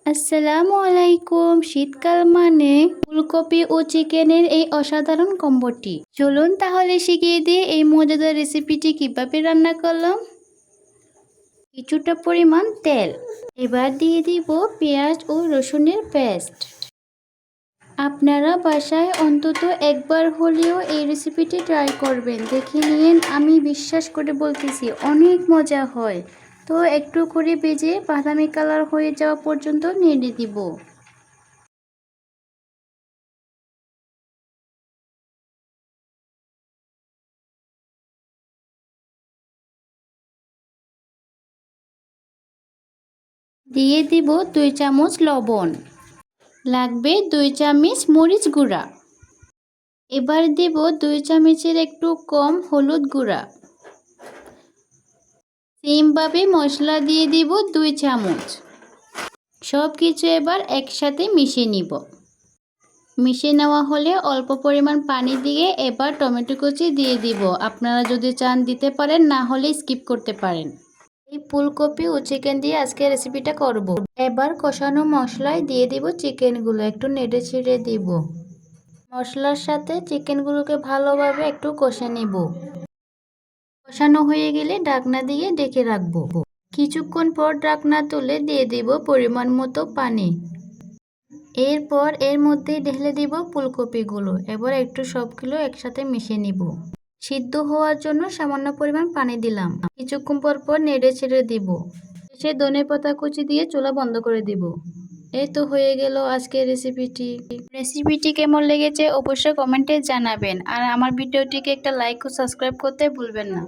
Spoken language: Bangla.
আসসালামু আলাইকুম। শীতকাল মানে ফুলকপি ও চিকেনের এই অসাধারণ কম্বোটি। চলুন তাহলে শিখিয়ে দিয়ে এই মজাদার রেসিপিটি কিভাবে রান্না করলাম। কিছুটা পরিমাণ তেল, এবার দিয়ে দিব পেঁয়াজ ও রসুনের পেস্ট। আপনারা বাসায় অন্তত একবার হলেও এই রেসিপিটি ট্রাই করবেন, দেখে নিন। আমি বিশ্বাস করে বলতেছি অনেক মজা হয়। তো একটু করে ভেজে বাদামি কালার হয়ে যাওয়া পর্যন্ত নেড়ে দিব। দিয়ে দিব 2 চামচ লবণ, লাগবে 2 চামচ মরিচ গুঁড়া। এবার দিব 2 চামচের একটু কম হলুদ গুঁড়া। সেমভাবে মশলা দিয়ে দিব 2 চামচ। সব কিছু এবার একসাথে মিশিয়ে নিব। মিশিয়ে নেওয়া হলে অল্প পরিমাণ পানি দিয়ে এবার টমেটো কুচি দিয়ে দিব। আপনারা যদি চান দিতে পারেন, না হলে স্কিপ করতে পারেন। এই ফুলকপি ও চিকেন দিয়ে আজকে রেসিপিটা করব। এবার কষানো মশলায় দিয়ে দিব চিকেনগুলো, একটু নেড়ে ছেড়ে দিব। মশলার সাথে চিকেনগুলোকে ভালোভাবে একটু কষে নিব। কষানো হয়ে গেলে ঢাকনা দিয়ে ঢেকে রাখবো। কিছুক্ষণ পর ঢাকনা তুলে দিয়ে দিব পরিমাণ মতো পানি। এরপর এর মধ্যে ঢেলে দিব ফুলকপিগুলো। এবার একটু সবগুলো একসাথে মিশিয়ে নিব। সিদ্ধ হওয়ার জন্য সামান্য পরিমাণ পানি দিলাম। কিছুক্ষণ পর নেড়ে ছেড়ে দিব। শেষে ধনেপাতা কুচি দিয়ে চুলা বন্ধ করে দিব। এই তো হয়ে গেল আজকের রেসিপিটি কেমন লেগেছে অবশ্যই কমেন্টে জানাবেন। আর আমার ভিডিওটিকে একটা লাইক ও সাবস্ক্রাইব করতে ভুলবেন না।